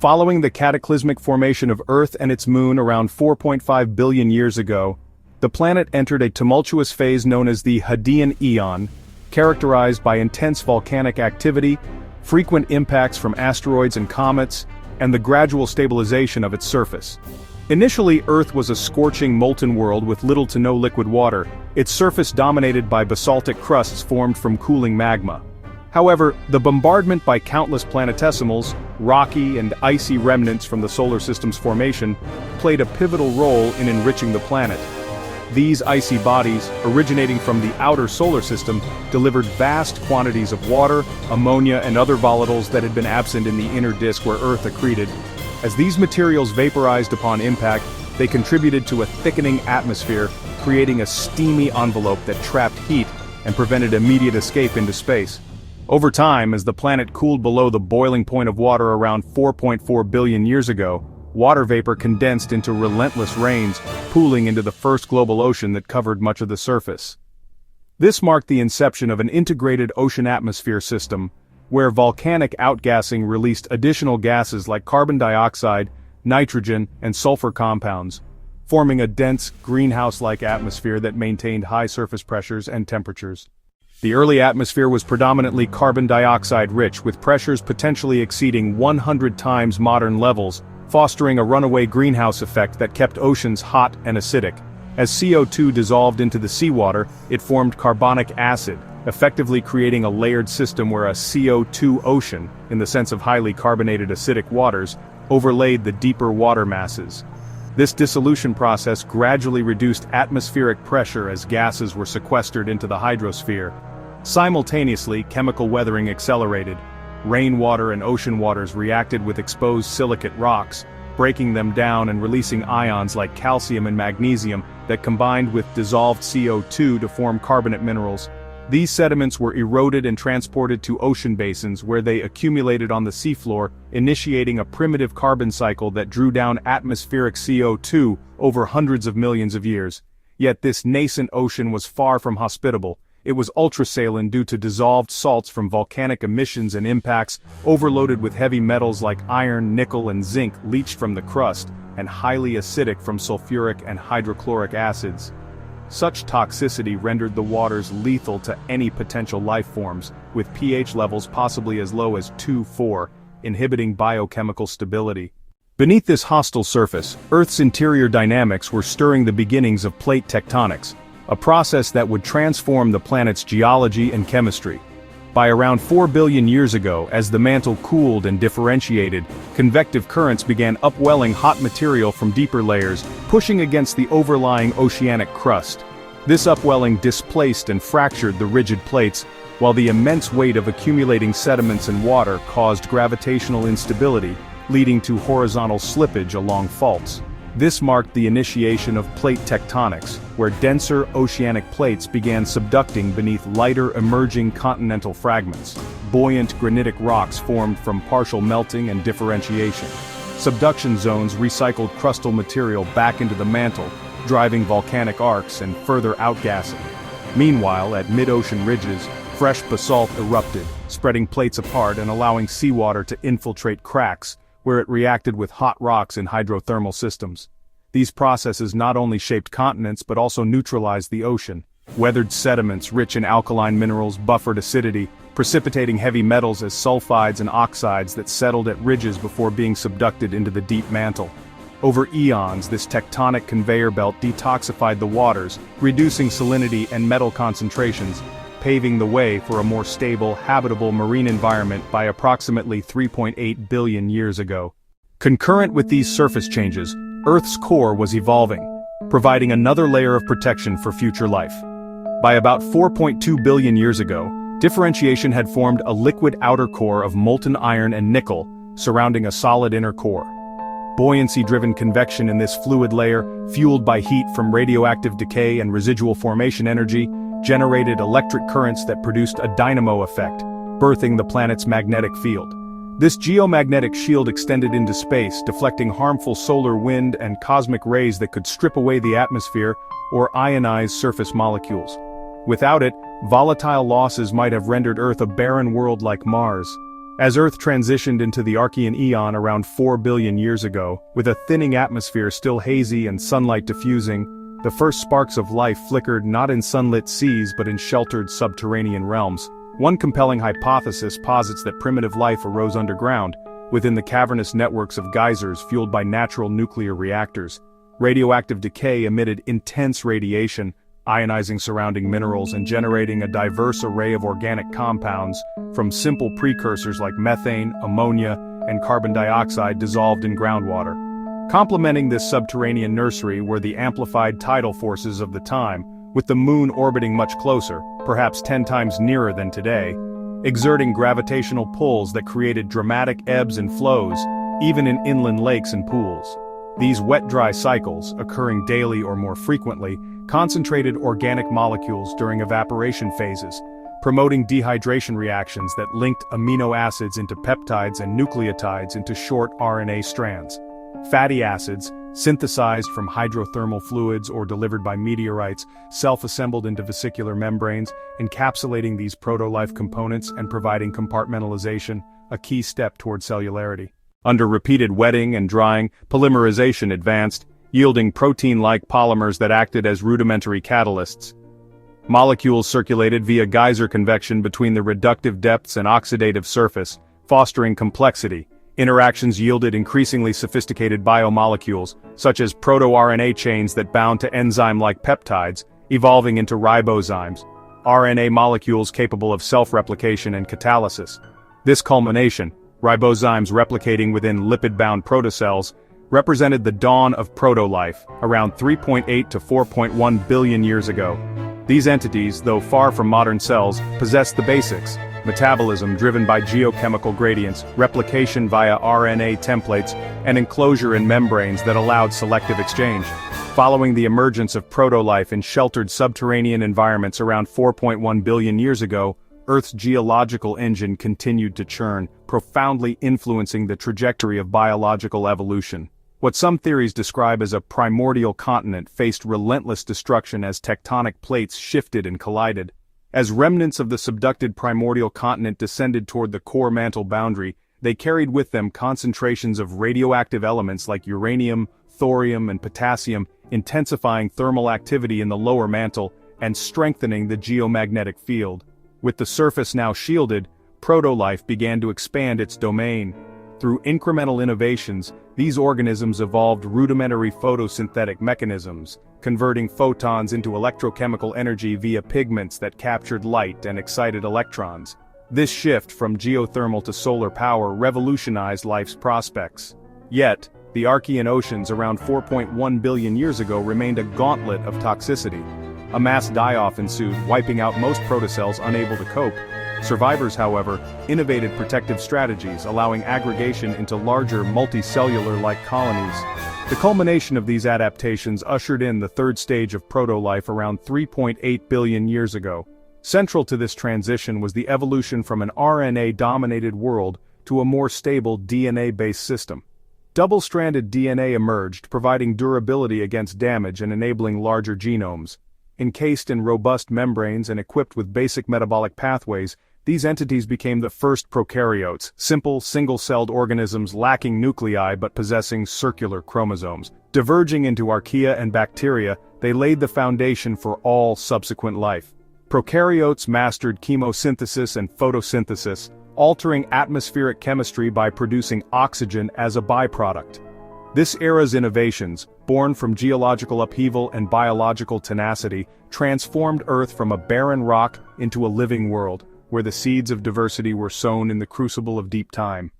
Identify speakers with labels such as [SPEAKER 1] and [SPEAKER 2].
[SPEAKER 1] Following the cataclysmic formation of Earth and its moon around 4.5 billion years ago, the planet entered a tumultuous phase known as the Hadean Eon, characterized by intense volcanic activity, frequent impacts from asteroids and comets, and the gradual stabilization of its surface. Initially, Earth was a scorching molten world with little to no liquid water, its surface dominated by basaltic crusts formed from cooling magma. However, the bombardment by countless planetesimals, rocky and icy remnants from the solar system's formation, played a pivotal role in enriching the planet. These icy bodies, originating from the outer solar system, delivered vast quantities of water, ammonia and other volatiles that had been absent in the inner disk where Earth accreted. As these materials vaporized upon impact, they contributed to a thickening atmosphere, creating a steamy envelope that trapped heat and prevented immediate escape into space. Over time, as the planet cooled below the boiling point of water around 4.4 billion years ago, water vapor condensed into relentless rains, pooling into the first global ocean that covered much of the surface. This marked the inception of an integrated ocean atmosphere system, where volcanic outgassing released additional gases like carbon dioxide, nitrogen, and sulfur compounds, forming a dense, greenhouse-like atmosphere that maintained high surface pressures and temperatures. The early atmosphere was predominantly carbon dioxide-rich, with pressures potentially exceeding 100 times modern levels, fostering a runaway greenhouse effect that kept oceans hot and acidic. As CO2 dissolved into the seawater, it formed carbonic acid, effectively creating a layered system where a CO2 ocean, in the sense of highly carbonated acidic waters, overlaid the deeper water masses. This dissolution process gradually reduced atmospheric pressure as gases were sequestered into the hydrosphere. Simultaneously, chemical weathering accelerated. Rainwater and ocean waters reacted with exposed silicate rocks, breaking them down and releasing ions like calcium and magnesium that combined with dissolved CO2 to form carbonate minerals. These sediments were eroded and transported to ocean basins where they accumulated on the seafloor, initiating a primitive carbon cycle that drew down atmospheric CO2 over hundreds of millions of years. Yet this nascent ocean was far from hospitable. It was ultrasaline due to dissolved salts from volcanic emissions and impacts, overloaded with heavy metals like iron, nickel and zinc leached from the crust, and highly acidic from sulfuric and hydrochloric acids. Such toxicity rendered the waters lethal to any potential life forms, with pH levels possibly as low as 2-4, inhibiting biochemical stability. Beneath this hostile surface, Earth's interior dynamics were stirring the beginnings of plate tectonics, a process that would transform the planet's geology and chemistry. By around 4 billion years ago, as the mantle cooled and differentiated, convective currents began upwelling hot material from deeper layers, pushing against the overlying oceanic crust. This upwelling displaced and fractured the rigid plates, while the immense weight of accumulating sediments and water caused gravitational instability, leading to horizontal slippage along faults. This marked the initiation of plate tectonics, where denser oceanic plates began subducting beneath lighter emerging continental fragments. Buoyant granitic rocks formed from partial melting and differentiation. Subduction zones recycled crustal material back into the mantle, driving volcanic arcs and further outgassing. Meanwhile, at mid-ocean ridges, fresh basalt erupted, spreading plates apart and allowing seawater to infiltrate cracks, where it reacted with hot rocks in hydrothermal systems. These processes not only shaped continents but also neutralized the ocean. Weathered sediments rich in alkaline minerals buffered acidity, precipitating heavy metals as sulfides and oxides that settled at ridges before being subducted into the deep mantle. Over eons, this tectonic conveyor belt detoxified the waters, reducing salinity and metal concentrations, paving the way for a more stable, habitable marine environment by approximately 3.8 billion years ago. Concurrent with these surface changes, Earth's core was evolving, providing another layer of protection for future life. By about 4.2 billion years ago, differentiation had formed a liquid outer core of molten iron and nickel, surrounding a solid inner core. Buoyancy-driven convection in this fluid layer, fueled by heat from radioactive decay and residual formation energy, generated electric currents that produced a dynamo effect, birthing the planet's magnetic field. This geomagnetic shield extended into space, deflecting harmful solar wind and cosmic rays that could strip away the atmosphere or ionize surface molecules. Without it, volatile losses might have rendered Earth a barren world like Mars. As Earth transitioned into the Archean Eon around 4 billion years ago, with a thinning atmosphere still hazy and sunlight diffusing, the first sparks of life flickered not in sunlit seas but in sheltered subterranean realms. One compelling hypothesis posits that primitive life arose underground, within the cavernous networks of geysers fueled by natural nuclear reactors. Radioactive decay emitted intense radiation, ionizing surrounding minerals and generating a diverse array of organic compounds, from simple precursors like methane, ammonia, and carbon dioxide dissolved in groundwater. Complementing this subterranean nursery were the amplified tidal forces of the time, with the moon orbiting much closer, perhaps 10 times nearer than today, exerting gravitational pulls that created dramatic ebbs and flows, even in inland lakes and pools. These wet-dry cycles, occurring daily or more frequently, concentrated organic molecules during evaporation phases, promoting dehydration reactions that linked amino acids into peptides and nucleotides into short RNA strands. Fatty acids, synthesized from hydrothermal fluids or delivered by meteorites, self-assembled into vesicular membranes, encapsulating these proto-life components and providing compartmentalization, a key step toward cellularity. Under repeated wetting and drying, polymerization advanced, yielding protein-like polymers that acted as rudimentary catalysts. Molecules circulated via geyser convection between the reductive depths and oxidative surface, fostering complexity. Interactions yielded increasingly sophisticated biomolecules, such as proto-RNA chains that bound to enzyme-like peptides, evolving into ribozymes, RNA molecules capable of self-replication and catalysis. This culmination, ribozymes replicating within lipid-bound protocells, represented the dawn of proto-life, around 3.8 to 4.1 billion years ago. These entities, though far from modern cells, possessed the basics: metabolism driven by geochemical gradients, replication via RNA templates, and enclosure in membranes that allowed selective exchange. Following the emergence of proto-life in sheltered subterranean environments around 4.1 billion years ago, Earth's geological engine continued to churn, profoundly influencing the trajectory of biological evolution. What some theories describe as a primordial continent faced relentless destruction as tectonic plates shifted and collided. As remnants of the subducted primordial continent descended toward the core mantle boundary, they carried with them concentrations of radioactive elements like uranium, thorium, and potassium, intensifying thermal activity in the lower mantle and strengthening the geomagnetic field. With the surface now shielded, proto-life began to expand its domain. Through incremental innovations, these organisms evolved rudimentary photosynthetic mechanisms, converting photons into electrochemical energy via pigments that captured light and excited electrons. This shift from geothermal to solar power revolutionized life's prospects. Yet, the Archean oceans around 4.1 billion years ago remained a gauntlet of toxicity. A mass die-off ensued, wiping out most protocells unable to cope. Survivors, however, innovated protective strategies, allowing aggregation into larger multicellular-like colonies. The culmination of these adaptations ushered in the third stage of proto-life around 3.8 billion years ago. Central to this transition was the evolution from an RNA-dominated world to a more stable DNA-based system. Double-stranded DNA emerged, providing durability against damage and enabling larger genomes. Encased in robust membranes and equipped with basic metabolic pathways, these entities became the first prokaryotes, simple, single-celled organisms lacking nuclei but possessing circular chromosomes. Diverging into archaea and bacteria, they laid the foundation for all subsequent life. Prokaryotes mastered chemosynthesis and photosynthesis, altering atmospheric chemistry by producing oxygen as a byproduct. This era's innovations, born from geological upheaval and biological tenacity, transformed Earth from a barren rock into a living world, where the seeds of diversity were sown in the crucible of deep time.